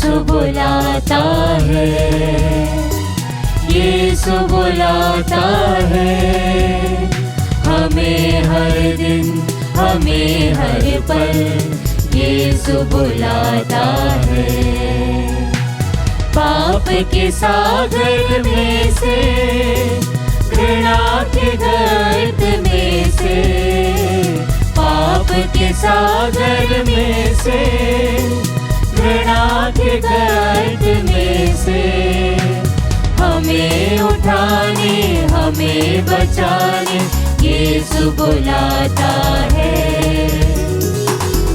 यीशु बुलाता है, यीशु बुलाता है, हमें हर दिन, हमें हर पल यीशु बुलाता है। पाप के सागर में से, घृणा के गर्त में से, पाप के सागर में से, घृणा के गर्त में से, हमें उठाने, हमें बचाने यीशु बुलाता है।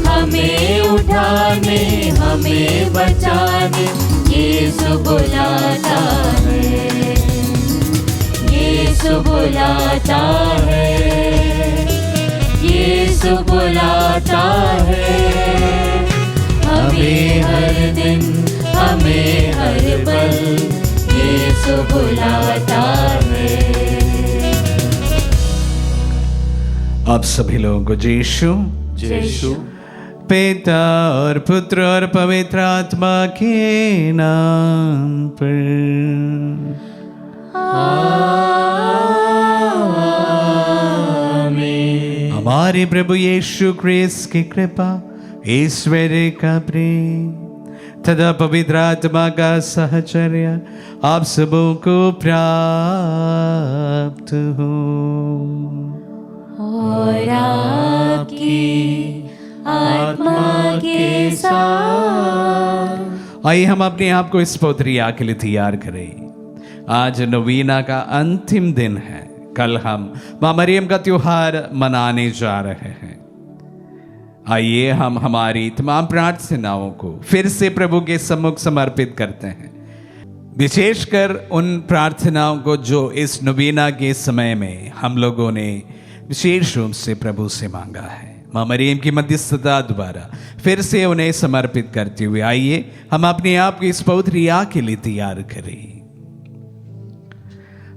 हमें उठाने, हमें बचाने यीशु बुलाता है, यीशु बुलाता है, यीशु बुलाता है, हमें हर दिन, हमें हर पल यीशु बुलाता है। आप सभी लोगों को यीशु यीशु पिता और पुत्र और पवित्र आत्मा के नाम पर आमीन। हमारे प्रभु यीशु क्रिस्त की कृपा, ईश्वर का प्रेम तथा पवित्र आत्मा का सहचर्य आप सबों को प्राप्त हो। और आपकी आत्मा के साथ। आइए हम अपने आप को इस पौत्रिया के लिए तैयार करें। आज नवीना का अंतिम दिन है। कल हम मां मरियम का त्योहार मनाने जा रहे हैं। आइए हम हमारी तमाम प्रार्थनाओं को फिर से प्रभु के सम्मुख समर्पित करते हैं, विशेषकर उन प्रार्थनाओं को जो इस नवीना के समय में हम लोगों ने विशेष रूप से प्रभु से मांगा है। मां मरियम की मध्यस्थता द्वारा फिर से उन्हें समर्पित करते हुए आइए हम अपने आप को इस पवित्र के लिए तैयार करें।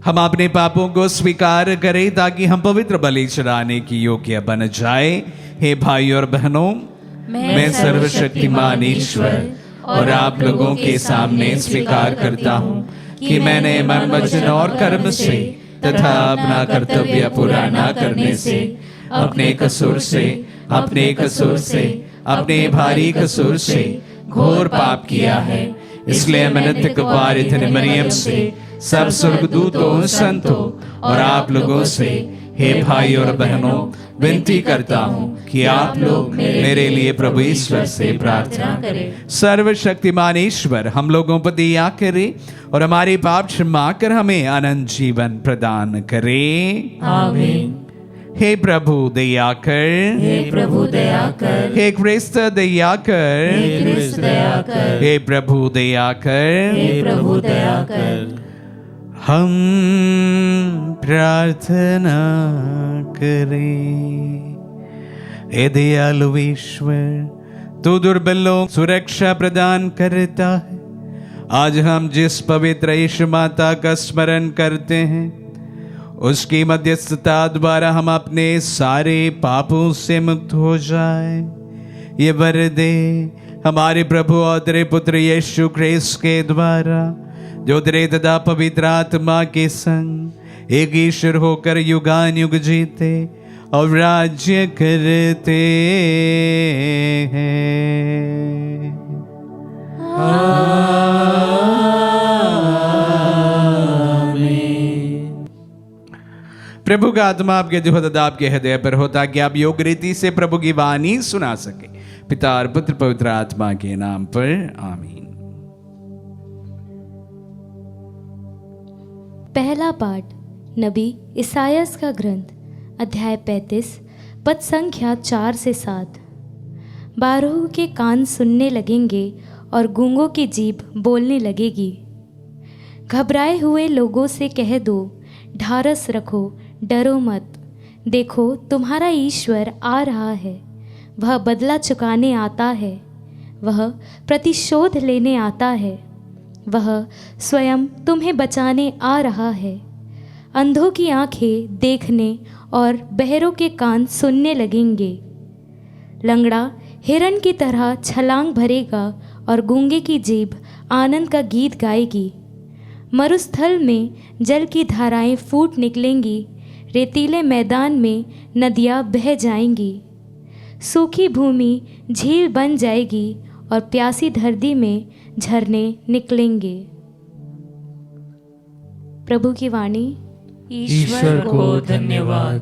हम अपने पापों को स्वीकार करें ताकि हम पवित्र बलि चढ़ाने की योग्य बन जाए। हे भाई और बहनों, मैं सर्वशक्तिमान ईश्वर और आप लोगों के सामने स्वीकार करता हूँ कि मैंने मन, वचन और कर्म से तथा अपना कर्तव्य पूरा न करने से, अपने कसूर से, अपने भारी कसूर से घोर पाप किया है। इसलिए मैं नित्य कुमारी मरियम से, सब स्वर्गदूतों, संतों और आप लोगों से, हे भाई और बहनों, विनती करता हूँ कि आप लोग मेरे लिए प्रभु ईश्वर से प्रार्थना करें। सर्वशक्तिमान ईश्वर हम लोगों पर दया करे और हमारे पाप क्षमा कर हमें अनंत जीवन प्रदान करे। आमीन। हे प्रभु दया कर, हे प्रभु दया कर, हे क्रिस्त दया कर, हे क्रिस्त दया कर, हे प्रभु दया कर, हे प्रभु दया कर। हम प्रार्थना करें। हे दयालु ईश्वर, तू दुर्बलों सुरक्षा प्रदान करता है। आज हम जिस पवित्र यीशु माता का स्मरण करते हैं, उसकी मध्यस्थता द्वारा हम अपने सारे पापों से मुक्त हो जाए। ये वर दे हमारे प्रभु और तेरे पुत्र यीशु क्रिस्त के द्वारा, जो तेरे तथा पवित्र आत्मा के संग एक ईश्वर होकर युगान युग जीते और राज्य करते हैं। प्रभु का आत्मा आपके जो तथा आपके हृदय पर हो, ताकि आप योग्य रीति से प्रभु की वाणी सुना सके। पिता और पुत्र पवित्र आत्मा के नाम पर आमीन। पहला पाठ नबी इसायास का ग्रंथ, अध्याय 35, पद संख्या 4 से 7। बारूह के कान सुनने लगेंगे और गूंगों की जीभ बोलने लगेगी। घबराए हुए लोगों से कह दो, ढारस रखो, डरो मत। देखो तुम्हारा ईश्वर आ रहा है, वह बदला चुकाने आता है, वह प्रतिशोध लेने आता है, वह स्वयं तुम्हें बचाने आ रहा है। अंधों की आंखें देखने और बहरों के कान सुनने लगेंगे। लंगड़ा हिरन की तरह छलांग भरेगा और गूंगे की जीभ आनंद का गीत गाएगी। मरुस्थल में जल की धाराएं फूट निकलेंगी, रेतीले मैदान में नदियाँ बह जाएंगी। सूखी भूमि झील बन जाएगी और प्यासी धरती में झरने निकलेंगे। प्रभु की वाणी। ईश्वर को धन्यवाद।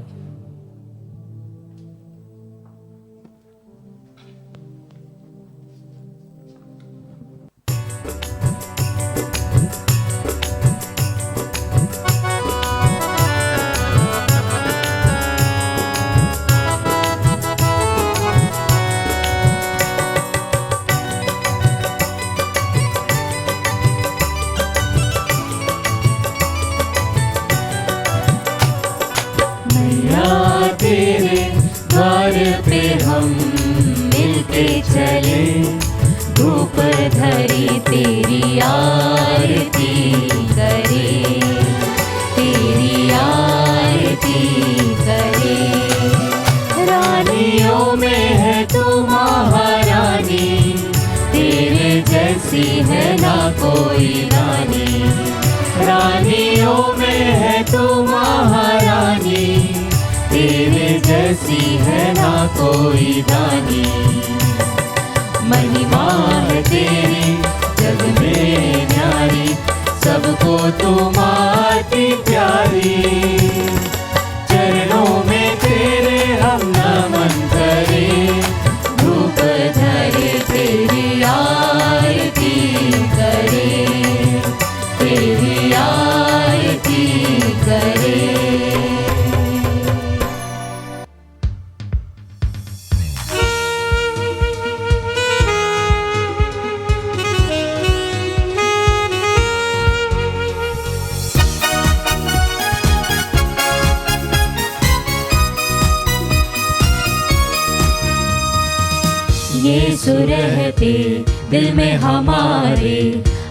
तेरे द्वार पे हम मिलके चले, धूप धरी तेरी आरती करे, तेरी आरती करे। रानियों में है तू महारानी, तेरे जैसी है ना कोई रानी। रानियों में है तू महारानी, तेरे जैसी है ना कोई रानी। महिमा है तेरी जग में न्यारी, सबको तुम आती प्यारी। चरणों में तेरे हम नमन करें, धूप धरे तेरी आरती करें, तेरी आरती करें। यीशु रहते दिल में हमारे,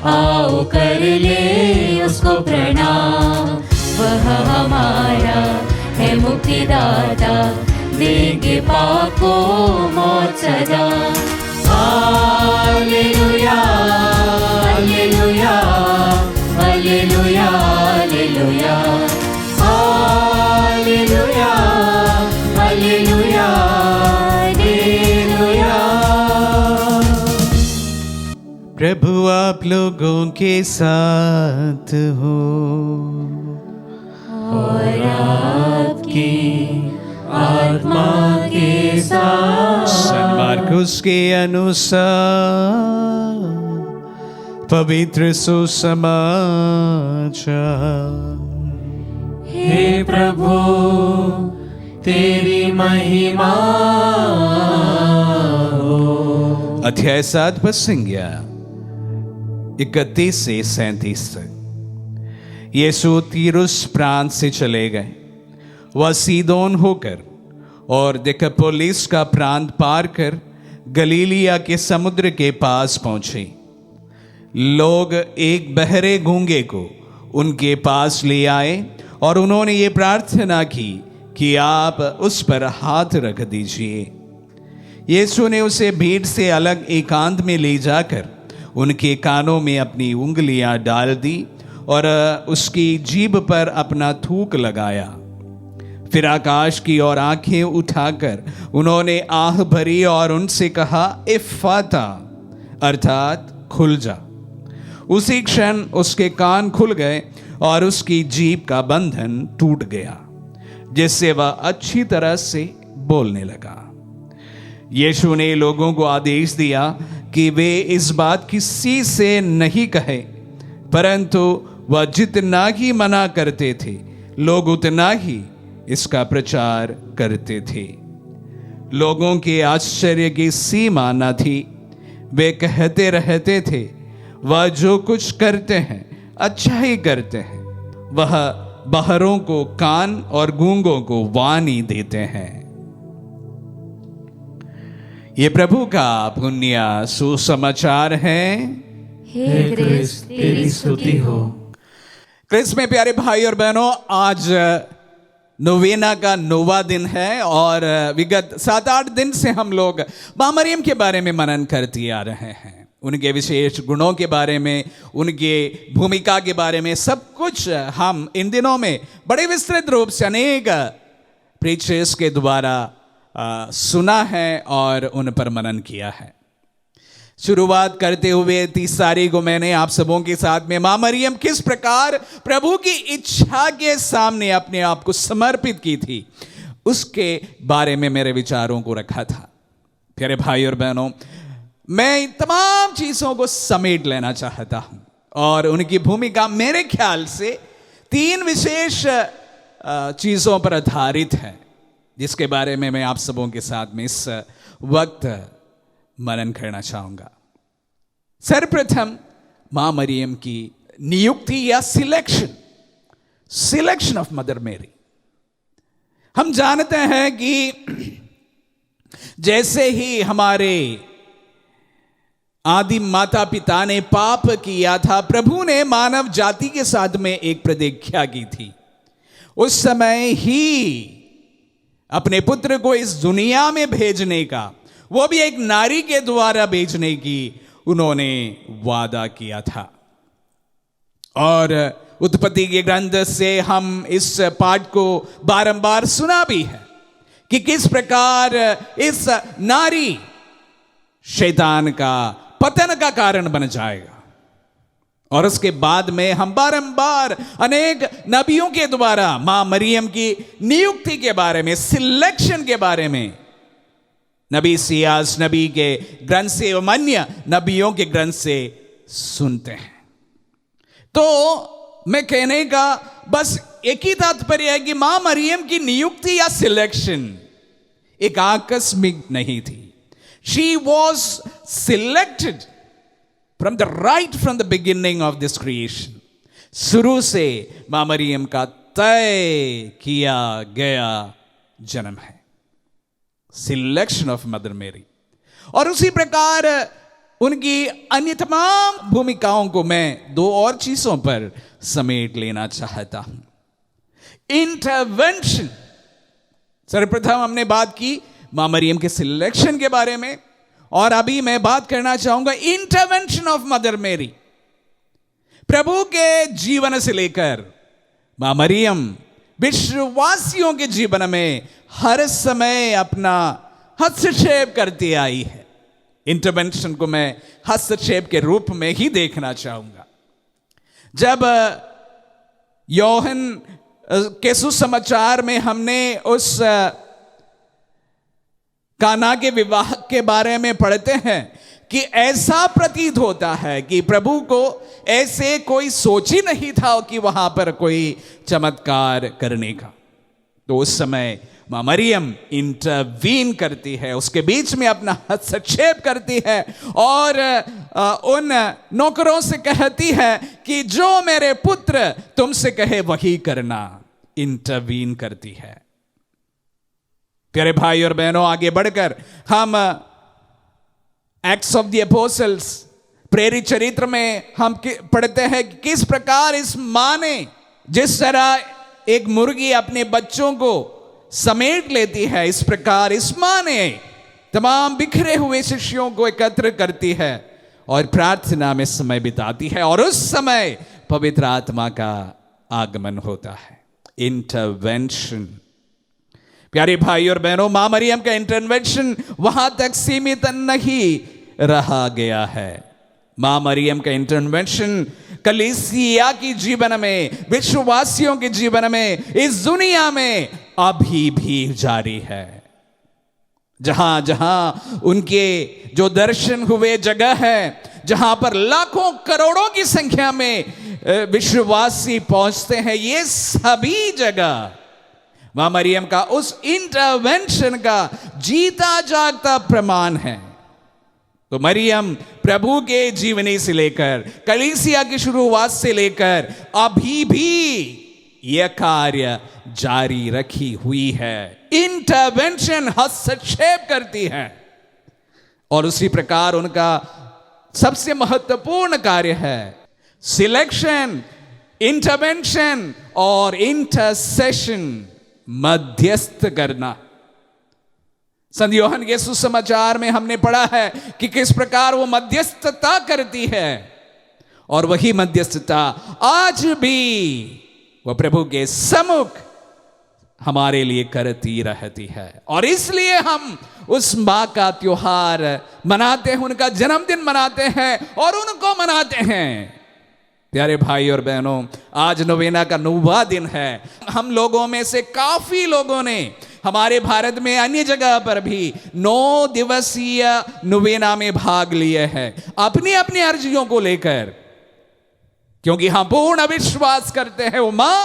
आओ कर ले उसको प्रणाम। वह हमारा है मुक्तिदाता, देंगे पाप को मौत सजा। Hallelujah hallelujah hallelujah hallelujah hallelujah hallelujah hallelujah. प्रभु आप लोगों के साथ हो और आपकी आत्मा के साथ। संत मार्कुस के अनुसार पवित्र सुसमाचार। हे प्रभु तेरी महिमा हो। अध्याय 7 पद संज्ञा 31 से 37 तक। यीशु तीरुस प्रांत से चले गए। वह सीदोन होकर और दिकापोलिस का प्रांत पार कर गलीलिया के समुद्र के पास पहुंचे। लोग एक बहरे गूंगे को उनके पास ले आए और उन्होंने ये प्रार्थना की कि आप उस पर हाथ रख दीजिए। यीशु ने उसे भीड़ से अलग एकांत में ले जाकर उनके कानों में अपनी उंगलियां डाल दी और उसकी जीभ पर अपना थूक लगाया। फिर आकाश की ओर आंखें उठाकर उन्होंने आह भरी और उनसे कहा, इफ़्फ़ाता, अर्थात खुल जा। उसी क्षण उसके कान खुल गए और उसकी जीभ का बंधन टूट गया, जिससे वह अच्छी तरह से बोलने लगा। यीशु ने लोगों को आदेश दिया कि वे इस बात किसी से नहीं कहे, परंतु वह जितना ही मना करते थे लोग उतना ही इसका प्रचार करते थे। लोगों के आश्चर्य की सीमा न थी। वे कहते रहते थे, वह जो कुछ करते हैं अच्छा ही करते हैं। वह बहरों को कान और गूंगों को वाणी देते हैं। ये प्रभु का पुण्य सुसमाचार है। हे क्रिस्त तेरी स्तुति हो। क्रिस्त में प्यारे भाई और बहनों, आज नोवेना का 9वां दिन है और विगत 7-8 दिन से हम लोग माँ मरियम के बारे में मनन करते आ रहे हैं। उनके विशेष गुणों के बारे में, उनके भूमिका के बारे में सब कुछ हम इन दिनों में बड़े विस्तृत रूप से अनेक प्रीचर्स के द्वारा सुना है और उन पर मनन किया है। शुरुआत करते हुए 30 तारीख को मैंने आप सबों के साथ में मां मरियम किस प्रकार प्रभु की इच्छा के सामने अपने आप को समर्पित की थी, उसके बारे में मेरे विचारों को रखा था। प्यारे भाई और बहनों, मैं इन तमाम चीजों को समेट लेना चाहता हूं और उनकी भूमिका मेरे ख्याल से 3 विशेष चीजों पर आधारित है, जिसके बारे में मैं आप सबों के साथ में इस वक्त मनन करना चाहूंगा। सर्वप्रथम मां मरियम की नियुक्ति या सिलेक्शन ऑफ मदर मेरी। हम जानते हैं कि जैसे ही हमारे आदि माता पिता ने पाप किया था, प्रभु ने मानव जाति के साथ में एक प्रतिज्ञा की थी। उस समय ही अपने पुत्र को इस दुनिया में भेजने का, वो भी एक नारी के द्वारा भेजने की उन्होंने वादा किया था। और उत्पत्ति के ग्रंथ से हम इस पाठ को बारंबार सुना भी है कि किस प्रकार इस नारी शैतान का पतन का कारण बन जाएगा। और उसके बाद में हम बारंबार अनेक नबियों के द्वारा मां मरियम की नियुक्ति के बारे में, सिलेक्शन के बारे में, नबी सियास नबी के ग्रंथ से एवं अन्य नबियों के ग्रंथ से सुनते हैं। तो मैं कहने का बस एक ही तात्पर्य है कि मां मरियम की नियुक्ति या सिलेक्शन एक आकस्मिक नहीं थी। She was selected from the beginning of this creation. शुरू से मां मरियम का तय किया गया जन्म है, सिलेक्शन ऑफ मदर मेरी। और उसी प्रकार उनकी अन्य तमाम भूमिकाओं को मैं 2 और चीजों पर समेट लेना चाहता हूं। इंटरवेंशन, सर्वप्रथम हमने बात की मां मरियम के सिलेक्शन के बारे में, और अभी मैं बात करना चाहूंगा इंटरवेंशन ऑफ मदर मेरी। प्रभु के जीवन से लेकर मां मरियम विश्वासियों के जीवन में हर समय अपना हस्तक्षेप करती आई है। इंटरवेंशन को मैं हस्तक्षेप के रूप में ही देखना चाहूंगा। जब यूहन्ना के सुसमाचार में हमने उस काना के विवाह के बारे में पढ़ते हैं कि ऐसा प्रतीत होता है कि प्रभु को ऐसे कोई सोच ही नहीं था कि वहां पर कोई चमत्कार करने का। तो उस समय मां मरियम इंटरवीन करती है, उसके बीच में अपना हस्तक्षेप करती है और उन नौकरों से कहती है कि जो मेरे पुत्र तुमसे कहे वही करना। इंटरवीन करती है। प्यारे भाई और बहनों, आगे बढ़कर हम एक्ट्स ऑफ द एपोस्टल्स, प्रेरित चरित्र में हम पढ़ते हैं कि किस प्रकार इस मां ने, जिस तरह एक मुर्गी अपने बच्चों को समेट लेती है, इस प्रकार इस मां ने तमाम बिखरे हुए शिष्यों को एकत्र करती है और प्रार्थना में समय बिताती है, और उस समय पवित्र आत्मा का आगमन होता है। इंटरवेंशन। प्यारे भाई और बहनों, मां मरियम का इंटरवेंशन वहां तक सीमित नहीं रहा गया है। मां मरियम का इंटरवेंशन कलीसिया की जीवन में, विश्ववासियों के जीवन में, इस दुनिया में अभी भी जारी है। जहां जहां उनके जो दर्शन हुए जगह है, जहां पर लाखों करोड़ों की संख्या में विश्ववासी पहुंचते हैं, ये सभी जगह मां मरियम का उस इंटरवेंशन का जीता जागता प्रमाण है। तो मरियम प्रभु के जीवनी से लेकर कलीसिया की शुरुआत से लेकर अभी भी यह कार्य जारी रखी हुई है। इंटरवेंशन, हस्तक्षेप करती है। और उसी प्रकार उनका सबसे महत्वपूर्ण कार्य है सिलेक्शन, इंटरवेंशन और इंटरसेशन, मध्यस्थ करना। संत यूहन्ना के सुसमाचार में हमने पढ़ा है कि किस प्रकार वो मध्यस्थता करती है, और वही मध्यस्थता आज भी वह प्रभु के सम्मुख हमारे लिए करती रहती है। और इसलिए हम उस मां का त्योहार मनाते हैं, उनका जन्मदिन मनाते हैं और उनको मनाते हैं। प्यारे भाई और बहनों, आज नोवेना का 9वां दिन है। हम लोगों में से काफी लोगों ने हमारे भारत में अन्य जगह पर भी 9 दिवसीय नोवेना में भाग लिए हैं, अपनी अपनी अर्जियों को लेकर, क्योंकि हम पूर्ण विश्वास करते हैं वो मां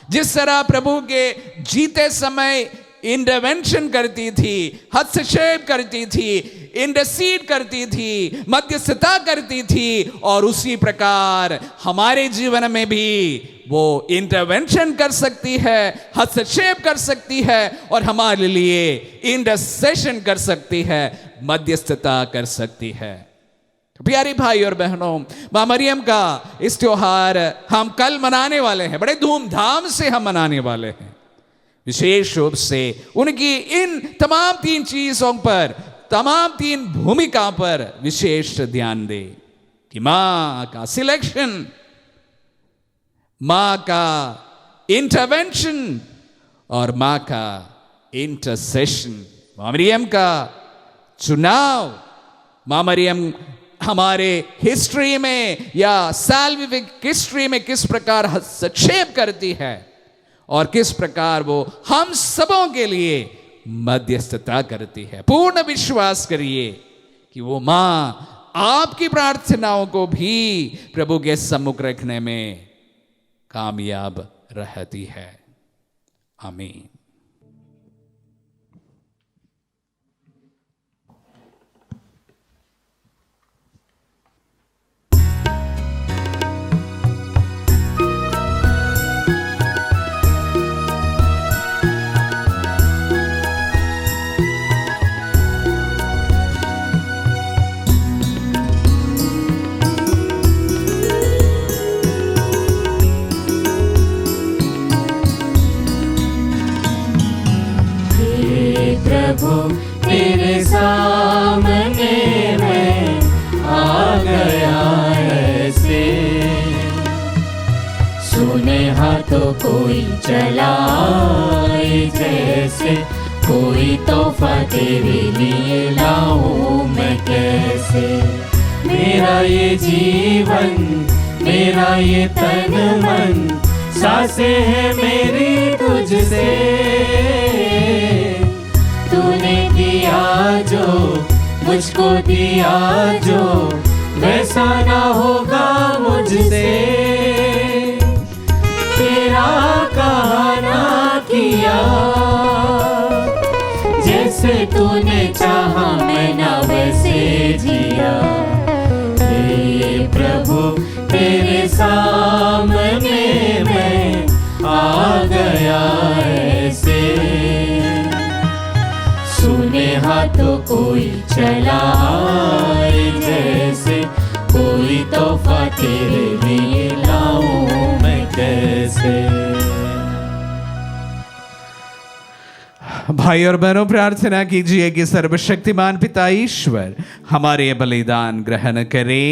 जिस तरह प्रभु के जीते समय इंटरवेंशन करती थी, हस्तक्षेप करती थी, इंटरसीड करती थी, मध्यस्थता करती थी, और उसी प्रकार हमारे जीवन में भी वो इंटरवेंशन कर सकती है, हस्तक्षेप कर सकती है और हमारे लिए इंटरसेशन कर सकती है, मध्यस्थता कर सकती है। प्यारे भाई और बहनों, मां मरियम का इस त्योहार हम कल मनाने वाले हैं, बड़े धूमधाम से हम मनाने वाले हैं। विशेष रूप से उनकी इन तमाम 3 चीजों पर, तमाम 3 भूमिका पर विशेष ध्यान दे कि मां का सिलेक्शन, मां का इंटरवेंशन और मां का इंटरसेशन, मां मरियम का चुनाव। मां मरियम हमारे हिस्ट्री में या साल्विक हिस्ट्री में किस प्रकार हस्तक्षेप करती है और किस प्रकार वो हम सबों के लिए मध्यस्थता करती है। पूर्ण विश्वास करिए कि वो मां आपकी प्रार्थनाओं को भी प्रभु के सम्मुख रखने में कामयाब रहती है। आमीन। तेरे सामने मैं आ गया ऐसे, सुने हाथों कोई चलाए जैसे, कोई तोहफा तेरे लिए लाऊं मैं कैसे। मेरा ये जीवन, मेरा ये तन मन, सांसें हैं मेरी तुझसे, तूने दिया जो, मुझको दिया जो, वैसा ना होगा मुझसे। तेरा कहा ना किया, जैसे तूने चाहा मैं ना वैसे जिया। हे प्रभु तेरे सामने मैं आ गया ऐसे, सुने हाथों कोई चलाए जैसे, कोई तोहफा तेरे लिए लाऊं मैं कैसे। भाई और बहनों, प्रार्थना कीजिए कि सर्वशक्तिमान पिता ईश्वर हमारे ये बलिदान ग्रहण करे,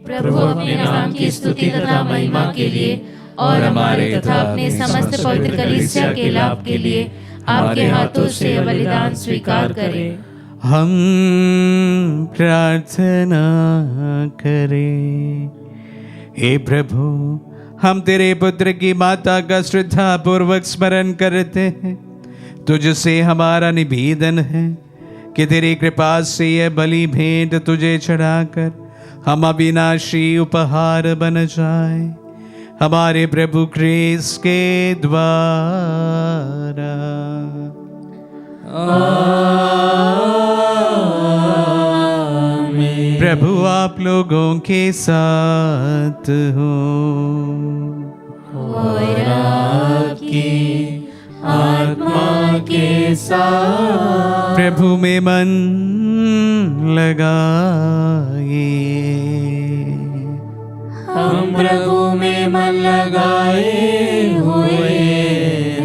प्रभु अपने नाम की स्तुति तथा महिमा के लिए और हमारे तथा अपने समस्त पवित्र कलीसिया के लाभ के लिए आपके हाथों से बलिदान स्वीकार करें। हम प्रार्थना करें। हे प्रभु, हम तेरे पुत्र की माता का श्रद्धा पूर्वक स्मरण करते हैं। तुझसे हमारा निवेदन है कि तेरी कृपा से यह बलि भेंट तुझे चढ़ाकर हम अविनाशी उपहार बन जाए, हमारे प्रभु क्रिस्त के द्वारा। आमीन। प्रभु आप लोगों के साथ हो और आपकी आत्मा के साथ। प्रभु में मन लगाए। हम प्रभु में मन लगाए हुए,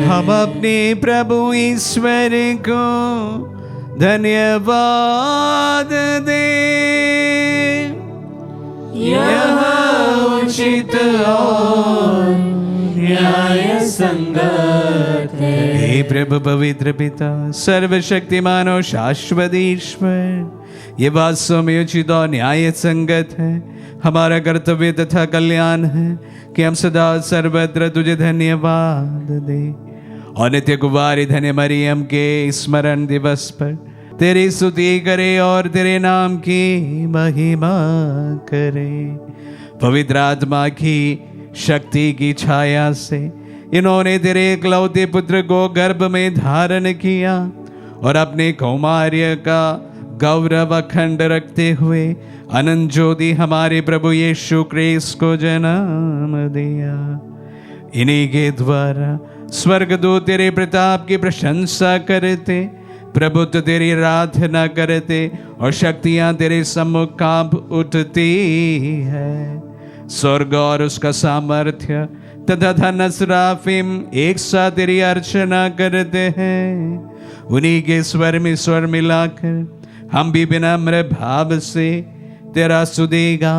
हम अपने प्रभु ईश्वर को धन्यवाद दे। यह उचित और न्याय संगत है। हे प्रभु पवित्र पिता, सर्वशक्तिमान और शाश्वत ईश्वर, ये वास्तव में उचित और न्याय संगत है, हमारा कर्तव्य तथा कल्याण है कि हम सदा सर्वत्र तुझे धन्यवाद दे और नित्य कुमारी धन्य मरियम के स्मरण दिवस पर तेरी स्तुति करे और तेरे नाम की महिमा करे। पवित्र आत्मा की शक्ति की छाया से इन्होंने तेरे इकलौते पुत्र को गर्भ में धारण किया और अपने कौमार्य का गौरव अखंड रखते हुए अनंत ज्योति हमारे प्रभु यीशु क्रिस्त को जन्म दिया। इन्हीं के द्वारा स्वर्गदूत तेरे प्रताप की प्रशंसा करते, प्रभुत्व तेरी आराधना करते और शक्तियां तेरे सम्मुख कांप उठती है। स्वर्ग और उसका सामर्थ्य तथा धन सराफिम एक साथ तेरी अर्चना करते हैं। उन्हीं के स्वर में स्वर मिलाकर हम भी विनम्र भाव से तेरा स्तुतिगा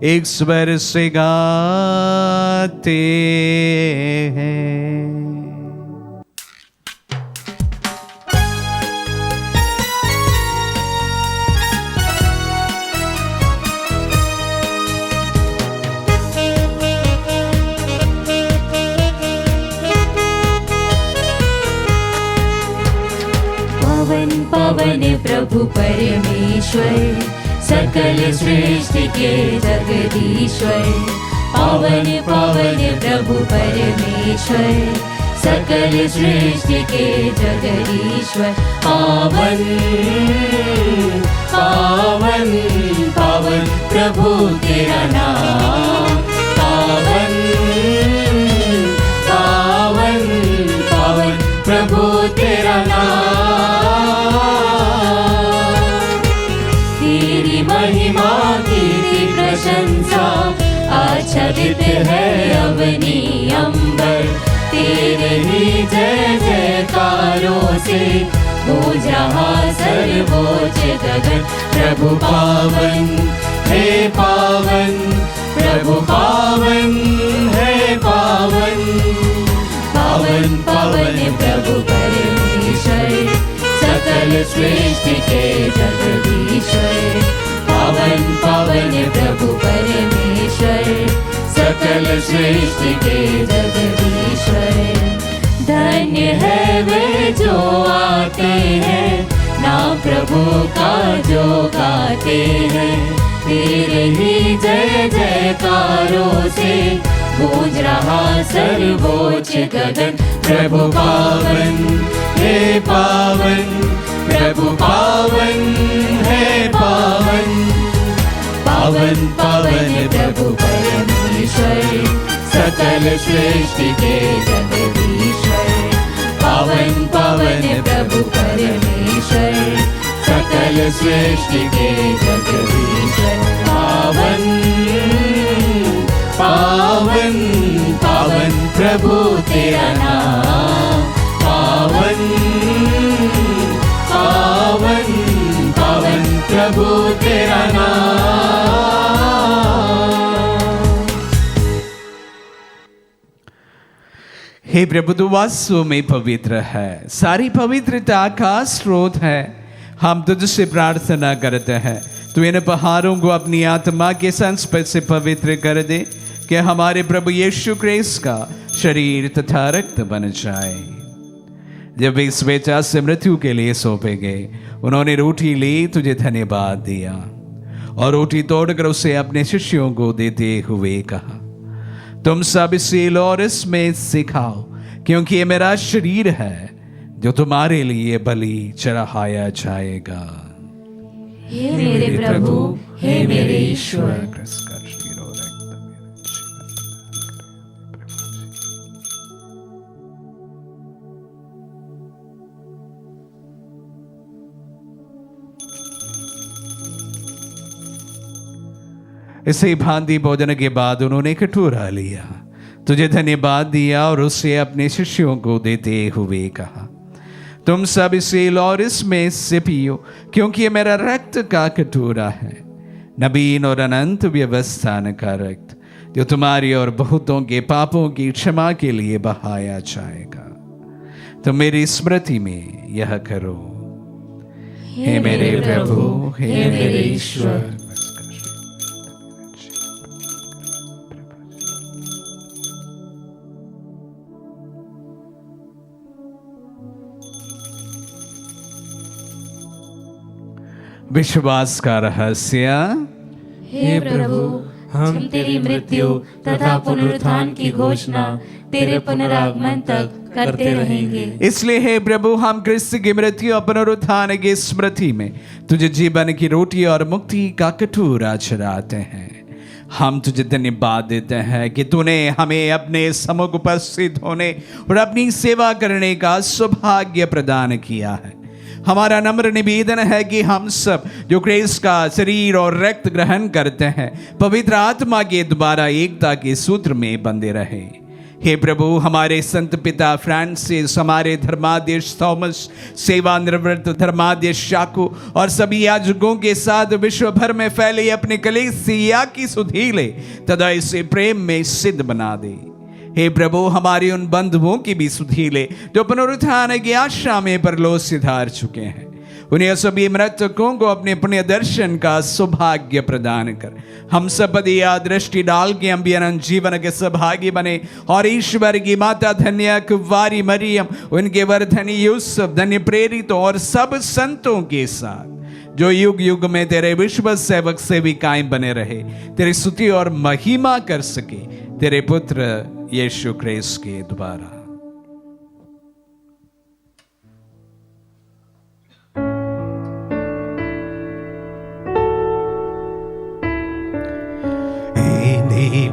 एक स्वर से गाते हैं। पवन पवन प्रभु परमेश्वर, सकल सृष्टि के जगदीश्वर। पवन पवन प्रभु परमेश्वर, सकल सृष्टि के जगदीश्वर। पावन पावन पावन प्रभु तेरा नाम। पावन पावन पावन प्रभु तेरा नाम। तेरी महिमा की प्रशंसा आच्छादित है अवनी अंबर। तेरे ही जय जयकारों से हो जहाँ सर्वोच्च गगन। प्रभु पावन है पावन, प्रभु पावन है पावन। पावन पावन प्रभु परमेश्वर, सकल सृष्टि के जगदीश्वर। पावन पावन प्रभु परमेश्वर, सकल सृष्टि के जगदीश्वर। धन्य है वे जो आते हैं, नाम प्रभु का जो गाते हैं। तेरे ही जय जयकारों से गूंज रहा सर्वोच्च गगन। प्रभु पावन है पावन, प्रभु पावन है पावन। पावन पावन प्रभु परमेश्वर, सकल सृष्टि के जगदीश्वर। पावन पावन प्रभु परमेश्वर, सकल सृष्टि के जगदीश्वर। पावन पावन पावन प्रभु तेरा नाम। पावन पावन पावन प्रभु तेरा नाम। हे प्रभु, तू वास्तव में पवित्र है, सारी पवित्रता का स्रोत है। हम तुझसे प्रार्थना करते हैं, तू इन पहाड़ों को अपनी आत्मा के संस्पर्श से पवित्र कर दे कि हमारे प्रभु यीशु क्रिस्त का शरीर तथा रक्त बन जाए। जब वे स्वेच्छा से मृत्यु के लिए सौंपे गए, उन्होंने रोटी ली, तुझे धन्यवाद दिया और रोटी तोड़कर उसे अपने शिष्यों को देते हुए कहा, तुम सब इसे लो और इसमें से खाओ, क्योंकि ये मेरा शरीर है जो तुम्हारे लिए बलि चढ़ाया जाएगा। हे मेरे प्रभु, हे मेरे ईश्वर। इसे भांति भोजन के बाद उन्होंने कटोरा लिया, तुझे धन्यवाद दिया और उसे अपने शिष्यों को देते हुए कहा, तुम सब इसे लो और इसमें से पियो, क्योंकि ये मेरा रक्त का कटोरा है, नवीन और अनंत व्यवस्थान का रक्त, जो तुम्हारी और बहुतों के पापों की क्षमा के लिए बहाया जाएगा। तो मेरी स्मृति में यह करो। हे मेरे प्रभु, हे मेरे ईश्वर। विश्वास का रहस्य। हे प्रभु, हम तेरी मृत्यु तथा पुनरुत्थान की घोषणा तेरे पुनरागमन तक करते रहेंगे। इसलिए हे प्रभु, हम क्रिस्त की मृत्यु और पुनरुत्थान की स्मृति में तुझे जीवन की रोटी और मुक्ति का कटोरा चढ़ाते हैं। हम तुझे धन्यवाद देते हैं कि तूने हमें अपने सम्मुख उपस्थित होने और अपनी सेवा करने का सौभाग्य प्रदान किया है। हमारा नम्र निवेदन है कि हम सब जो क्रिस्त का शरीर और रक्त ग्रहण करते हैं, पवित्र आत्मा के द्वारा एकता के सूत्र में बंधे रहे। हे प्रभु, हमारे संत पिता फ्रांसिस, हमारे धर्माध्यक्ष थॉमस, सेवानिवृत्त धर्माध्यक्ष शाकू और सभी याजकों के साथ विश्व भर में फैले अपने कलीसिया की सुधि ले तथा इसे प्रेम में सिद्ध बना दे। हे प्रभु, हमारे उन बंधुओं की भी सुधि ले जो पुनरुत्थान की आशा में परलोक सिधार चुके हैं। उन्हें सभी मृतकों को अपने पुण्य दर्शन का सौभाग्य प्रदान कर हम सब पर यह दृष्टि डाल के हम भी अनंत जीवन के सहभागी बने और ईश्वर की माता धन्य कुंवारी मरियम, उनके वर्धनी यूसुफ, धन्य प्रेरित और सब संतों के साथ जो युग युग में तेरे विश्व सेवक से भी कायम बने रहे, तेरी स्तुति और महिमा कर सके तेरे पुत्र यीशु क्रिस्त के द्वारा।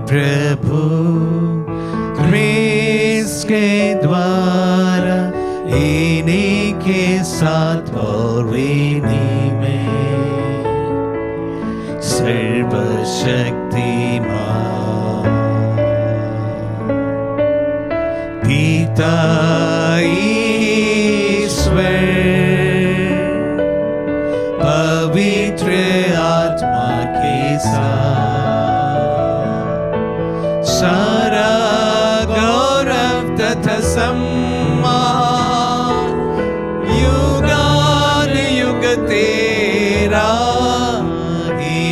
प्रभु क्रिस्त के द्वारा, इन्हीं के साथ और इन्हीं में सर्वशक्तिमान पिता ईश्वर पवित्र आत्मा के साथ सारा गौरव तथा सम्मान युगान युग तेरा ही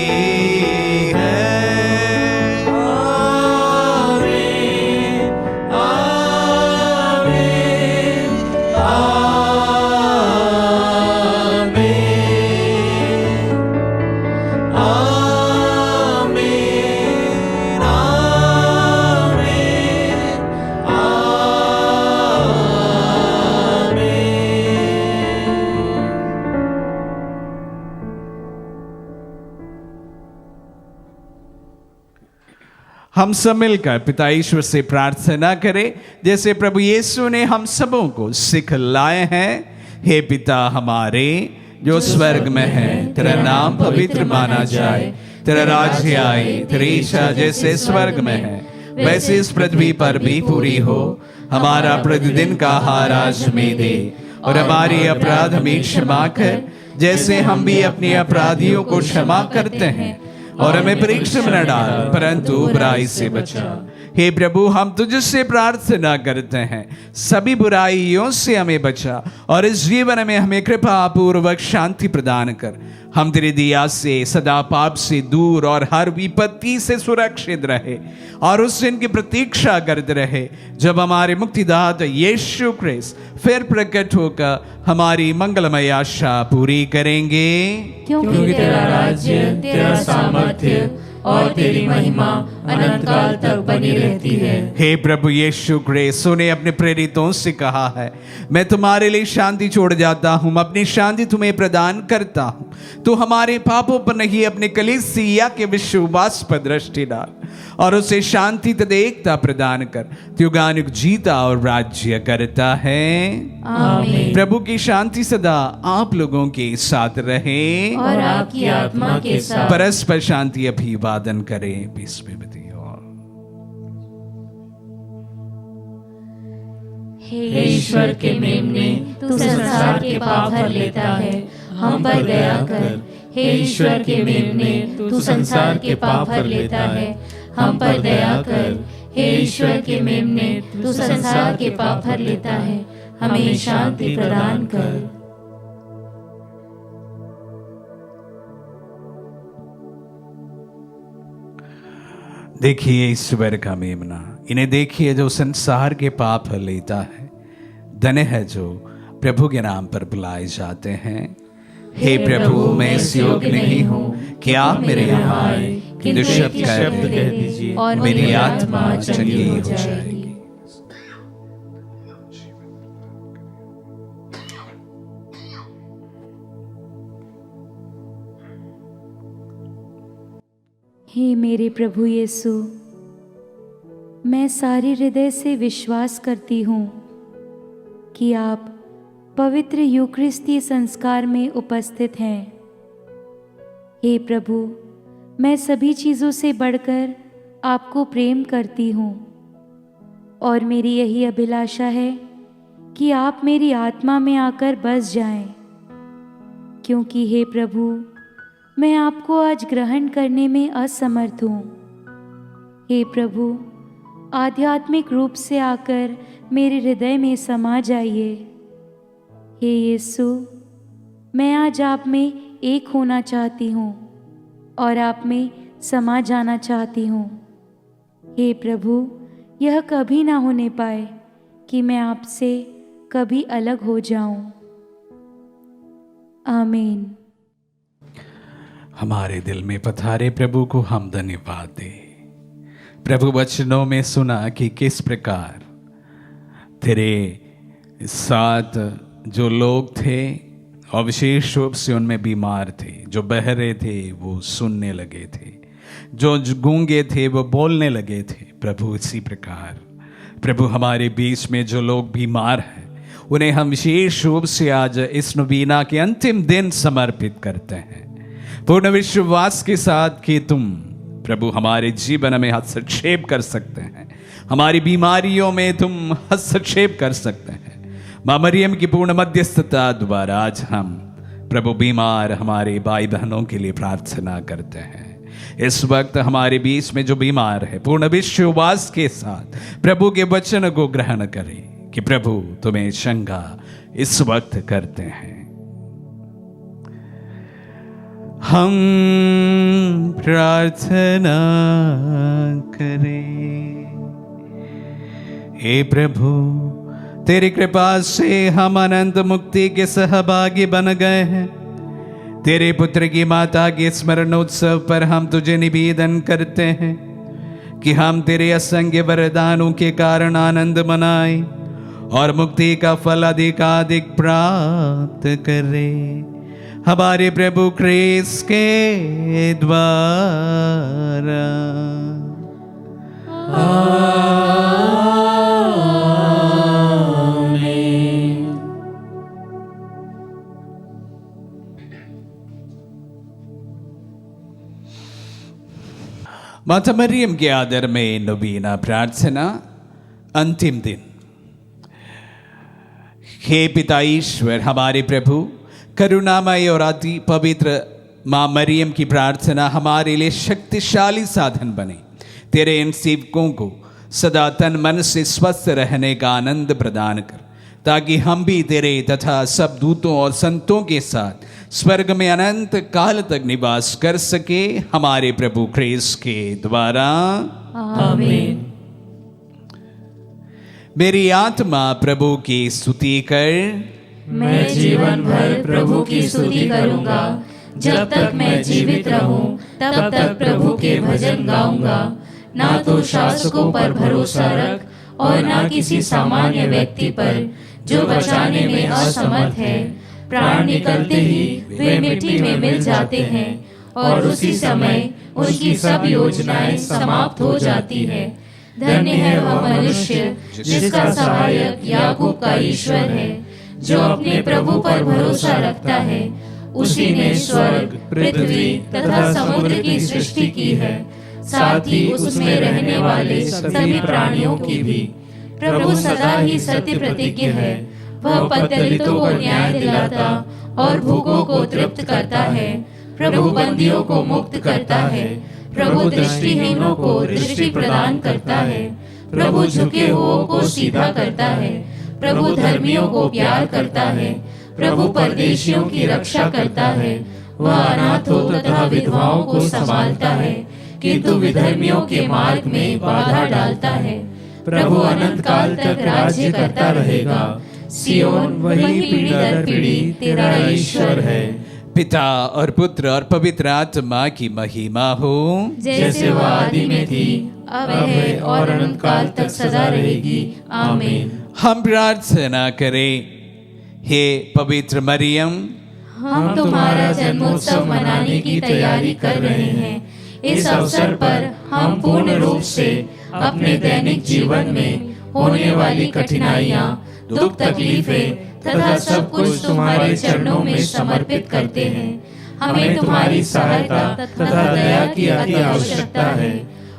है। आमीन, आमीन, आमीन, आमीन। हम सब मिलकर पिता ईश्वर से प्रार्थना करें जैसे प्रभु यीशु ने हम सबों को सिखलाए हैं। हे पिता हमारे जो स्वर्ग में है, तेरा नाम पवित्र माना जाए, तेरा राज्य आए, तेरी इच्छा जैसे स्वर्ग में है वैसे इस पृथ्वी पर भी पूरी हो। हमारा प्रतिदिन का आहार आज हमें दे और हमारे अपराध हमें क्षमा कर जैसे हम भी अपने अपराधियों को क्षमा करते हैं, और हमें परीक्षा में न डाल परंतु बुराई से बचा। हे प्रभु, हम तुझसे प्रार्थना करते हैं सभी बुराइयों से हमें बचा और इस जीवन में हमें कृपा पूर्वक शांति प्रदान कर। हम तेरी दया से सदा पाप से दूर और हर विपत्ति से सुरक्षित रहे और उस दिन की प्रतीक्षा करते रहे जब हमारे मुक्तिदाता यीशु क्रिस्त फिर प्रकट होकर हमारी मंगलमय आशा पूरी करेंगे। क्योंकि तेरा राज्य, तेरा सामर्थ्य और तेरी महिमा अनंत काल तक बनी रहती है। हे प्रभु यीशु क्रिस्त ने अपने प्रेरितों से कहा है, मैं तुम्हारे लिए शांति छोड़ जाता हूँ, अपनी शांति तुम्हें प्रदान करता हूँ। तू हमारे पापों पर नहीं अपने कलीसिया के विश्वास पर दृष्टि डाल और उसे शांति तथा एकता प्रदान कर। युगानुग जीता और राज्य करता है। आमीन। प्रभु की शांति सदा आप लोगों के साथ रहे और आपकी आत्मा के साथ। परस्पर शांति अभिवादन करें। हे ईश्वर के मेमने, तू संसार के पाप हर लेता है, हम पर दया कर। हे ईश्वर के मेमने, तू संसार के पाप हर लेता है, हम पर दया कर। हे ईश्वर के मेमने, तू संसार के पाप हर लेता है, हमें शांति प्रदान कर। देखिए ईश्वर का मेमना, इन्हें देखिए जो संसार के पाप हर लेता है। धन्य है जो प्रभु के नाम पर बुलाए जाते हैं। हे प्रभु, मैं इस योग्य नहीं हूँ कि आप मेरे यहाँ आए, किंतु शब्द कह दीजिए और मेरी आत्मा चंगी हो जाएगी। हे मेरे प्रभु यीशु, मैं सारे हृदय से विश्वास करती हूँ कि आप पवित्र यूकरिस्तीय संस्कार में उपस्थित हैं। हे प्रभु, मैं सभी चीज़ों से बढ़कर आपको प्रेम करती हूँ और मेरी यही अभिलाषा है कि आप मेरी आत्मा में आकर बस जाएं, क्योंकि हे प्रभु, मैं आपको आज ग्रहण करने में असमर्थ हूँ। हे प्रभु, आध्यात्मिक रूप से आकर मेरे हृदय में समा जाइए। हे यीशु, मैं आज आप में एक होना चाहती हूँ और आप में समा जाना चाहती हूँ। हे प्रभु, यह कभी ना होने पाए कि मैं आपसे कभी अलग हो जाऊं। आमीन। हमारे दिल में पधारे प्रभु को हम धन्यवाद दें। प्रभु, वचनों में सुना कि किस प्रकार तेरे साथ जो लोग थे और विशेष रूप से उनमें बीमार थे, जो बहरे थे वो सुनने लगे थे, जो गूंगे थे वो बोलने लगे थे। प्रभु, इसी प्रकार प्रभु हमारे बीच में जो लोग बीमार हैं उन्हें हम विशेष रूप से आज इस नवीना के अंतिम दिन समर्पित करते हैं, पूर्ण विश्वास के साथ कि तुम प्रभु हमारे जीवन में हस्तक्षेप कर सकते हैं, हमारी बीमारियों में तुम हस्तक्षेप कर सकते हैं। मां मरियम की पूर्ण मध्यस्थता द्वारा आज हम प्रभु बीमार हमारे भाई बहनों के लिए प्रार्थना करते हैं। इस वक्त हमारे बीच में जो बीमार है पूर्ण विश्वास के साथ प्रभु के वचन को ग्रहण करें कि प्रभु तुम्हें चंगा इस वक्त करते हैं। हम प्रार्थना करें। हे प्रभु, तेरी कृपा से हम अनंत मुक्ति के सहभागी बन गए हैं। तेरे पुत्र की माता के स्मरणोत्सव पर हम तुझे निवेदन करते हैं कि हम तेरे असंख्य वरदानों के कारण आनंद मनाएं और मुक्ति का फल अधिकाधिक प्राप्त करें। हमारे प्रभु क्रिस्त के द्वारा। माता मरियम के आदर में नवीना प्रार्थना, अंतिम दिन। हे पिता ईश्वर, हमारे प्रभु करुणामय और अति पवित्र मां मरियम की प्रार्थना हमारे लिए शक्तिशाली साधन बने। तेरे इन सेवकों को सदा तन मन से स्वस्थ रहने का आनंद प्रदान कर, ताकि हम भी तेरे तथा सब दूतों और संतों के साथ स्वर्ग में अनंत काल तक निवास कर सके। हमारे प्रभु क्रिस्त के द्वारा। आमीन। मेरी आत्मा प्रभु की स्तुति कर। मैं जीवन भर प्रभु की स्तुति करूंगा। जब तक मैं जीवित रहूं तब तक प्रभु के भजन गाऊंगा। ना तो शासकों पर भरोसा रख और ना किसी सामान्य व्यक्ति पर जो बचाने में असमर्थ है। प्राण निकलते ही वे मिट्टी में मिल जाते हैं और उसी समय उनकी सब योजनाएं समाप्त हो जाती है। धन्य है वह मनुष्य जिसका सहायक याकूब का ईश्वर है, जो अपने प्रभु पर भरोसा रखता है। उसी ने स्वर्ग, पृथ्वी तथा समुद्र की सृष्टि की है, साथ ही उसमें रहने वाले सभी प्राणियों की भी। प्रभु सदा ही सत्य प्रतिज्ञ है। वह पतितों को न्याय दिलाता और भूखों को तृप्त करता है। प्रभु बंदियों को मुक्त करता है। प्रभु दृष्टिहीनों को दृष्टि प्रदान करता है। प्रभु झुके हुओं को सीधा करता है। प्रभु धर्मियों को प्यार करता है। प्रभु परदेशियों की रक्षा करता है। वह अनाथों तथा विधवाओं को संभालता है, किंतु विधर्मियों के मार्ग में बाधा डालता है। प्रभु अनंत काल तक राज्य करता रहेगा। सियोन वही पीढ़ी दर पीढ़ी तेरा ईश्वर है। पिता और पुत्र और पवित्र आत्मा की महिमा हो, जैसे वह आदि में थी, अब है और अनंत काल तक सदा रहेगी। आमीन। हम प्रार्थना करें। हे पवित्र मरियम, हम तुम्हारा जन्मोत्सव मनाने की तैयारी कर रहे हैं। इस अवसर पर हम पूर्ण रूप से अपने दैनिक जीवन में होने वाली कठिनाइयाँ, दुख तकलीफें तथा सब कुछ तुम्हारे चरणों में समर्पित करते हैं। हमें तुम्हारी सहायता तथा दया की अति आवश्यकता है।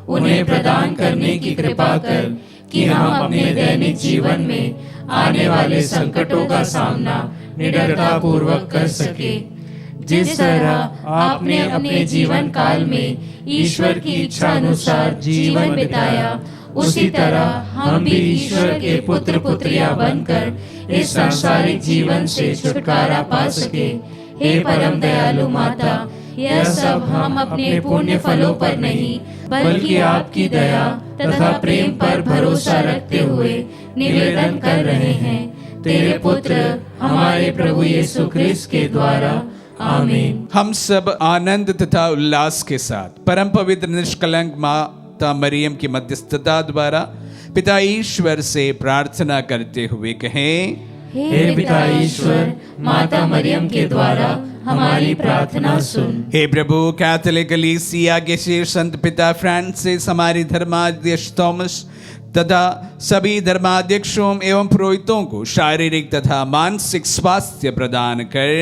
उन्हें प्रदान करने की कृपा कर कि हम अपने दैनिक जीवन में आने वाले संकटों का सामना निडरता पूर्वक कर सके। जिस तरह आपने अपने जीवन काल में ईश्वर की इच्छा अनुसार जीवन बिताया, उसी तरह हम भी ईश्वर के पुत्र पुत्रियां बनकर इस सांसारिक जीवन से छुटकारा पा सके। हे परम दयालु माता, यह सब हम अपने पुण्य फलों पर नहीं, बल्कि आपकी दया तथा प्रेम पर भरोसा रखते हुए निवेदन कर रहे हैं। तेरे पुत्र हमारे प्रभु यीशु ख्रिस्त के द्वारा। आमीन। हम सब आनंद तथा उल्लास के साथ परम पवित्र निष्कलंक माता मरियम की मध्यस्थता द्वारा पिता ईश्वर से प्रार्थना करते हुए कहें। हे पिता ईश्वर, माता मरियम के द्वारा हमारी प्रार्थना सुन। हे प्रभु, कैथोलिक कलीसिया के शीर्ष संत पिता फ्रांसिस, हमारे धर्माध्यक्ष थॉमस तथा सभी धर्माध्यक्षों एवं पुरोहितों को शारीरिक तथा मानसिक स्वास्थ्य प्रदान कर।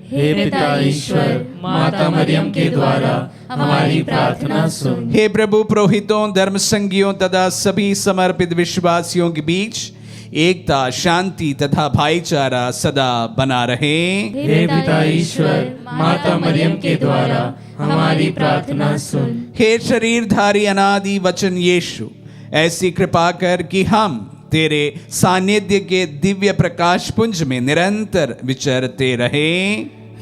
हे पिता ईश्वर, माता मरियम के द्वारा हमारी प्रार्थना सुन। हे प्रभु, पुरोहितों, धर्म संगियों तथा सभी समर्पित विश्वासियों के बीच एकता, शांति तथा भाईचारा सदा बना रहे। हे पिता ईश्वर, माता मरियम के द्वारा हमारी प्रार्थना सुन। हे शरीरधारी अनादि वचन यीशु, ऐसी कृपा कर कि हम तेरे सानिध्य के दिव्य प्रकाश पुंज में निरंतर विचरते रहे।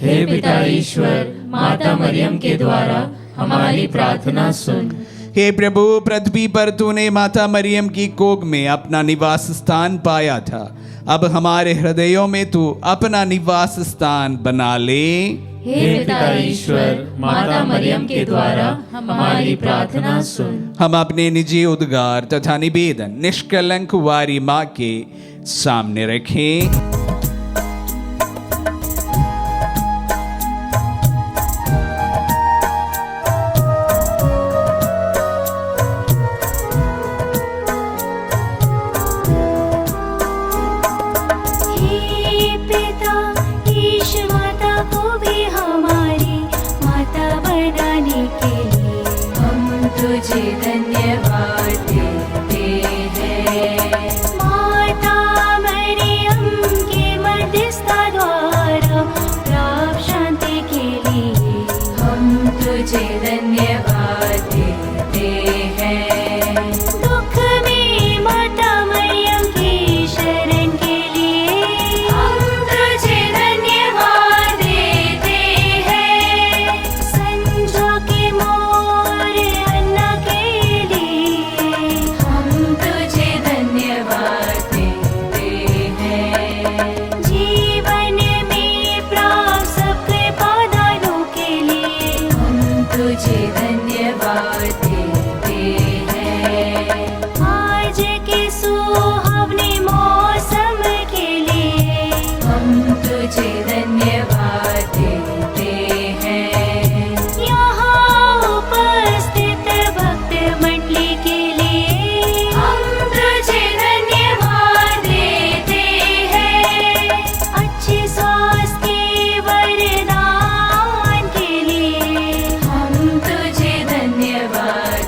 हे पिता ईश्वर, माता मरियम के द्वारा हमारी प्रार्थना सुन। हे प्रभु, पृथ्वी पर तूने माता मरियम की कोख में अपना निवास स्थान पाया था। अब हमारे हृदयों में तू अपना निवास स्थान बना ले। हे पिता ईश्वर, माता मरियम के द्वारा हमारी प्रार्थना सुन। हम अपने निजी उद्गार तथा निवेदन निष्कलंक कुंवारी माँ के सामने रखें। तुझे धन्यवाद देते हैं। माता मरियम के मध्यस्थता द्वारा प्राप्त शांति के लिए हम तुझे धन्यवाद देते हैं। दुख में माता मरियम की शरण के लिए हम तुझे धन्यवाद देते हैं। संजो के मोर तुझे धन्यवाद देते हैं। आज के सुहावने मौसम के लिए हम तुझे धन्यवाद देते हैं। यहाँ उपस्थित भक्त मंडली के लिए हम तुझे धन्यवाद देते हैं। अच्छे स्वास्थ्य वरदान के लिए तुझे धन्यवाद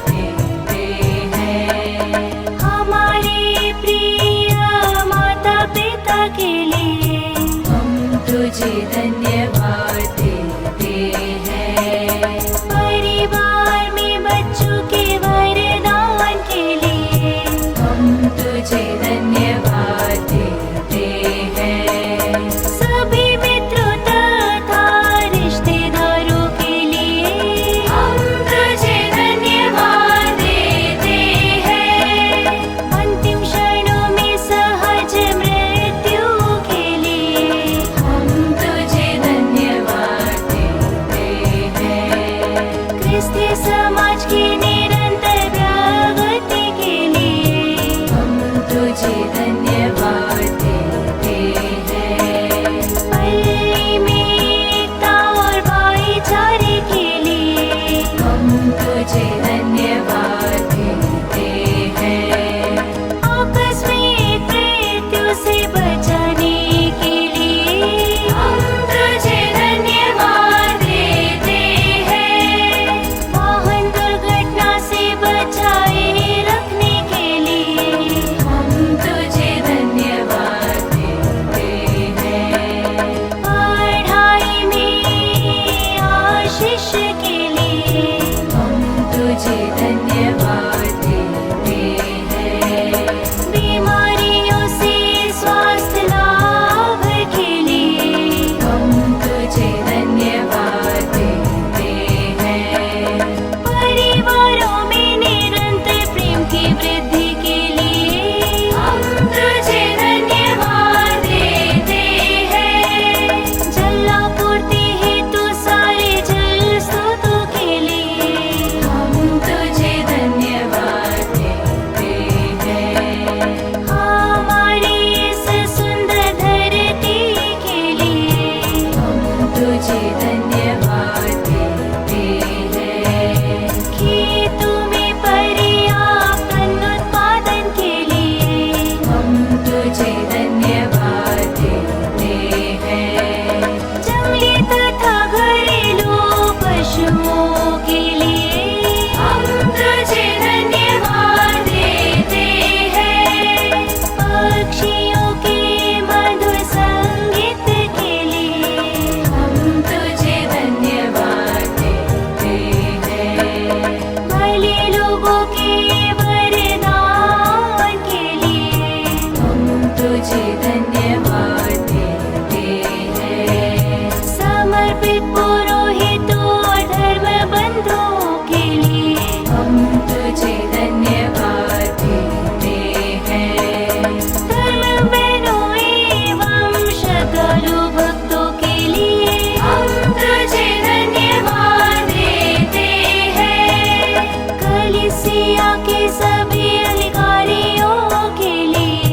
स्थिर समाज की निरंतर प्रगति के लिए हम तुझे धन्यवाद देते हैं। पल्ली में एकता और भाईचारे के लिए हम तुझे धन्यवाद देते हैं। आपस में मृत्यु से बचाने के लिए हम तुझे धन्यवाद देते हैं। वाहन दुर्घटना से बचाए रखने के लिए हम तुझे धन्यवाद देते हैं। पढ़ाई में आशीष के लिए हम तुझे धन्यवाद देते हैं। बीमारियों से स्वास्थ्य लाभ के लिए हम तुझे धन्यवाद देते हैं। परिवारों में निरंतर प्रेम की वृद्धि के लिए हम तुझे धन्यवाद देते हैं। जलापूर्ति हेतु सारे जल स्रोतों के लिए हम तुझे धन्यवाद देते हैं। हमारी इस सुंदर धरती के लिए हम तुझे धन्यवाद देते हैं। खेतों में पर्याप्त अन्न उत्पादन के लिए हम तुझे धन्यवाद देते हैं। जंगली तथा घरेलू पशुओं के लिए हम तुझे धन्यवाद देते हैं। पक्षियों के मधुर संगीत के लिए हम तुझे धन्यवाद देते हैं। भले लोगों के वरदान के लिए हम तुझे धन्यवाद देते हैं। समर्पित पुरोहितों और धर्म बंधुओं के लिए हम तुझे धन्यवाद देते हैं। धर्म बहनों एवं श्रद्धालु भक्तों के लिए हम तुझे धन्यवाद देते हैं। कलीसिया के सभी अधिकारियों के लिए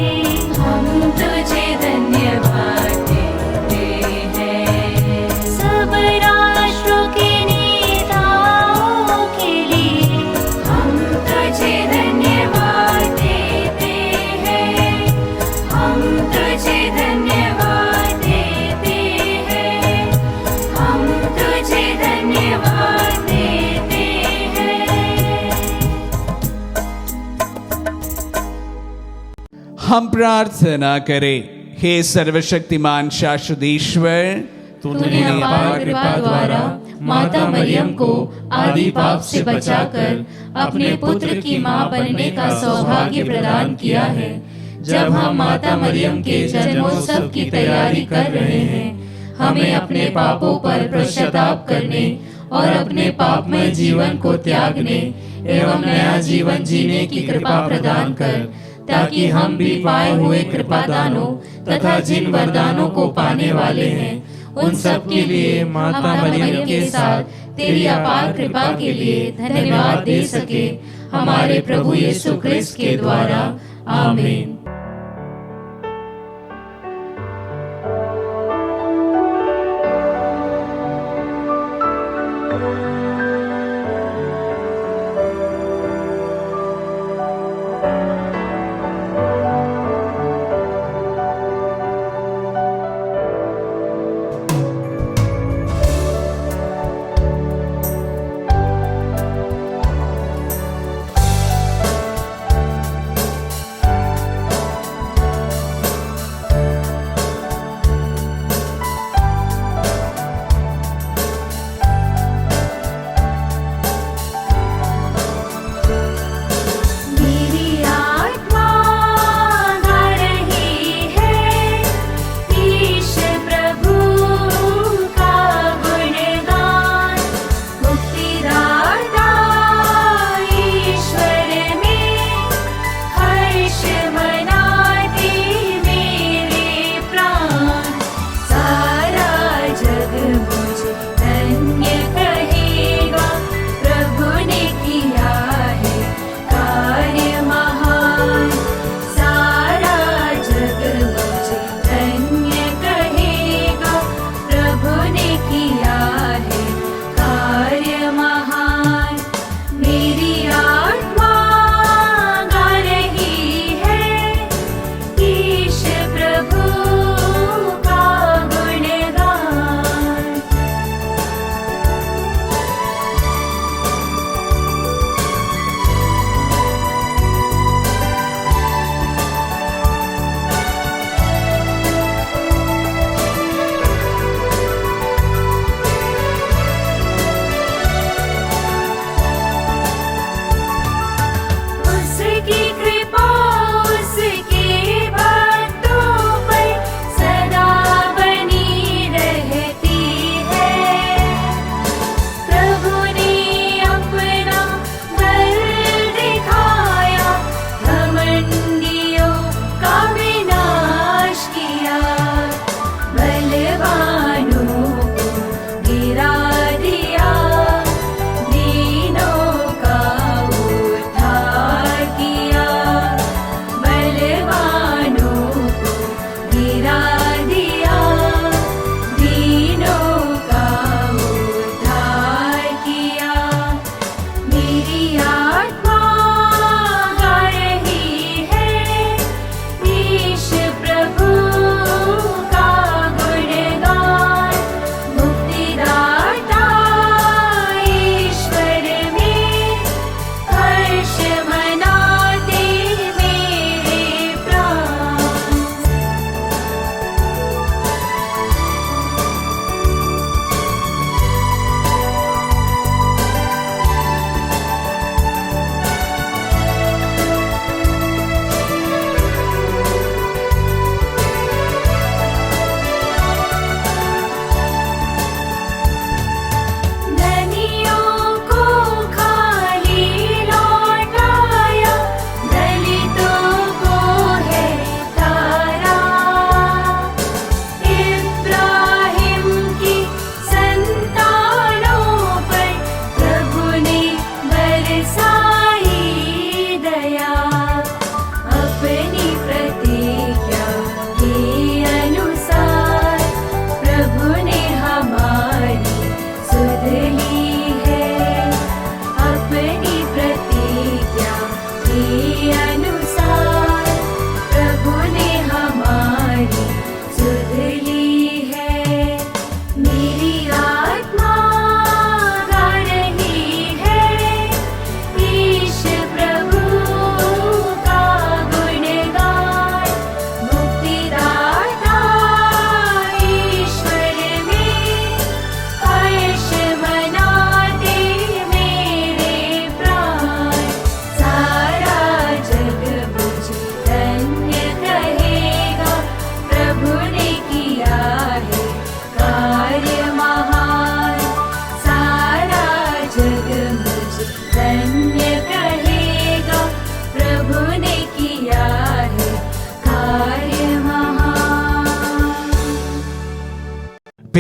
हम तुझे धन्यवाद देते हैं। सब राष्ट्रों के नेताओं के लिए हम तुझे धन्यवाद देते हैं। हम तुझे धन्यवाद देते हैं। हम तुझे धन्यवाद देते हैं। हम प्रार्थना करें। हे सर्वशक्तिमान शाश्वत ईश्वर, तूने अपार कृपा द्वारा माता मरियम को आदि पाप से बचाकर अपने पुत्र की मां बनने का सौभाग्य प्रदान किया है। जब हम माता मरियम के जन्मोत्सव की तैयारी कर रहे हैं, हमें अपने पापों पर पश्चाताप करने और अपने पापमय जीवन को त्यागने एवं नया जीवन जीने की कृपा प्रदान कर, ताकि हम भी पाए हुए कृपादानों तथा जिन वरदानों को पाने वाले हैं उन सब के लिए माता मरियम के साथ तेरी अपार कृपा के लिए धन्यवाद दे सके, हमारे प्रभु यीशु क्रिस्त के द्वारा। आमीन।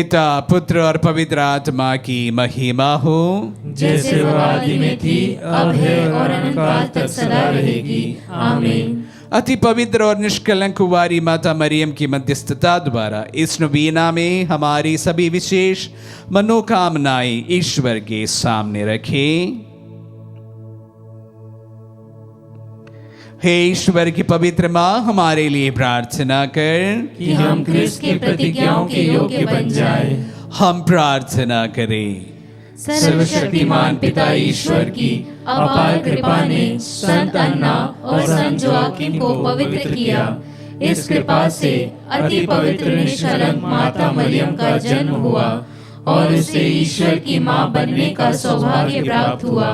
पिता पुत्र और पवित्र आत्मा की महिमा हो, जैसे वह आदि में थी, अब है और अनंत काल तक सदा रहेगी। आमीन। अति पवित्र और निष्कलंक कुंवारी माता मरियम की मध्यस्थता द्वारा इस नवीना में हमारी सभी विशेष मनोकामनाएं ईश्वर के सामने रखें। हे ईश्वर की पवित्र माँ, हमारे लिए प्रार्थना कर कि हम क्रिस्त की प्रतिज्ञाओं के योग्य बन जाएं। हम प्रार्थना करें। सर्वशक्तिमान पिता ईश्वर की अपार कृपा ने संत अन्ना और संत जोआकिम को पवित्र किया। इस कृपा से अति पवित्र निष्कलंक माता मरियम का जन्म हुआ और उसे ईश्वर की माँ बनने का सौभाग्य प्राप्त हुआ।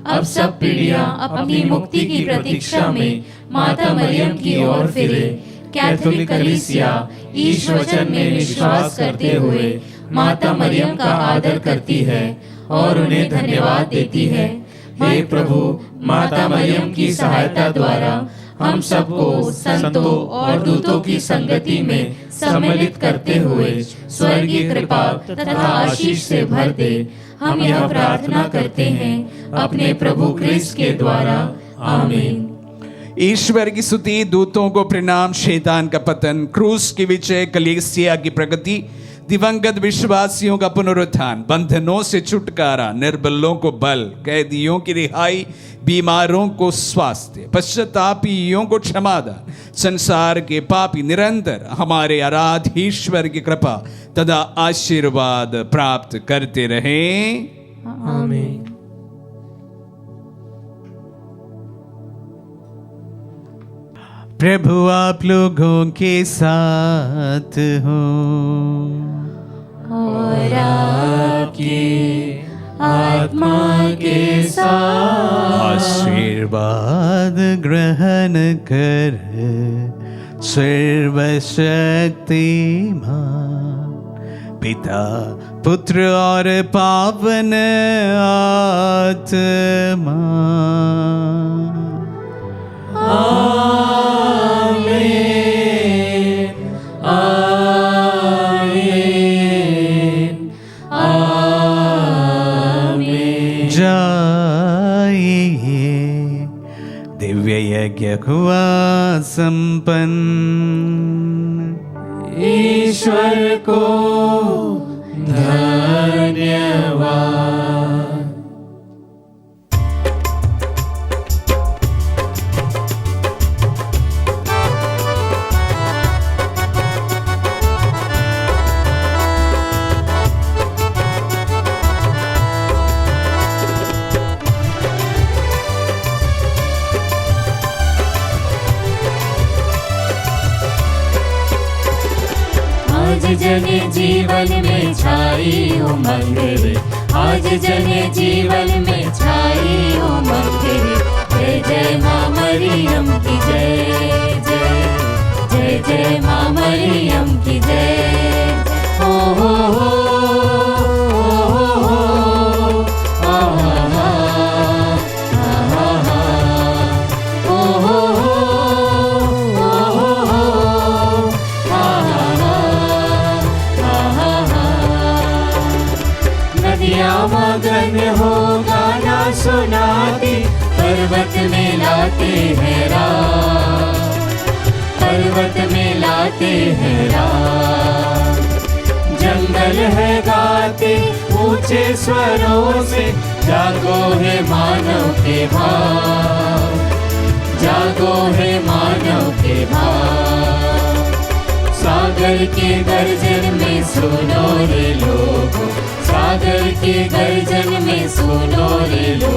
अब सब पीढ़ियां अपनी मुक्ति की प्रतीक्षा में माता मरियम की ओर फिरे। कैथोलिक कलीसिया ईश वचन में विश्वास करते हुए माता मरियम का आदर करती है और उन्हें धन्यवाद देती है। हे प्रभु, माता मरियम की सहायता द्वारा हम सबको संतों और दूतों की संगति में सम्मिलित करते हुए स्वर्गीय कृपा तथा आशीष से भर दे। हम यह प्रार्थना करते हैं अपने प्रभु क्रिस्त के द्वारा। आमीन। ईश्वर की स्तुति, दूतों को प्रणाम, शैतान का पतन, क्रूस की विजय, कलीसिया की प्रगति, दिवंगत विश्वासियों का पुनरुत्थान, बंधनों से छुटकारा, निर्बलों को बल, कैदियों की रिहाई, बीमारों को स्वास्थ्य, पश्चातापियों को क्षमादान, संसार के पापी निरंतर हमारे आराध्य ईश्वर की कृपा तथा आशीर्वाद प्राप्त करते रहें। आमीन। प्रभु आप लोगों के साथ हो और आपके आत्मा के साथ। आशीर्वाद ग्रहण कर सर्वशक्तिमान पिता पुत्र और पावन आत्मा। आमीन। आमीन। आमीन। जाइए, दिव्य यज्ञ हुआ संपन्न। ईश्वर को धन्यवाद। आज जने जीवन में छाई उमंग रे, आज जने जीवन में छाई उमंग रे। जय जय माँ मरियम की जय जय, जय जय माँ मरियम की जय। ओ हो हो मगन हो गाना सुनाती, पर्वत में लाते हैं रात, पर्वत में लाते हैं रात। जंगल है गाते ऊंचे स्वरों से, जागो है मानव के भाव, जागो है मानव के भाव। सागर के गर्जन में सुनो रे लोगो, सागर के गर्जन में सुनो रे लोगो।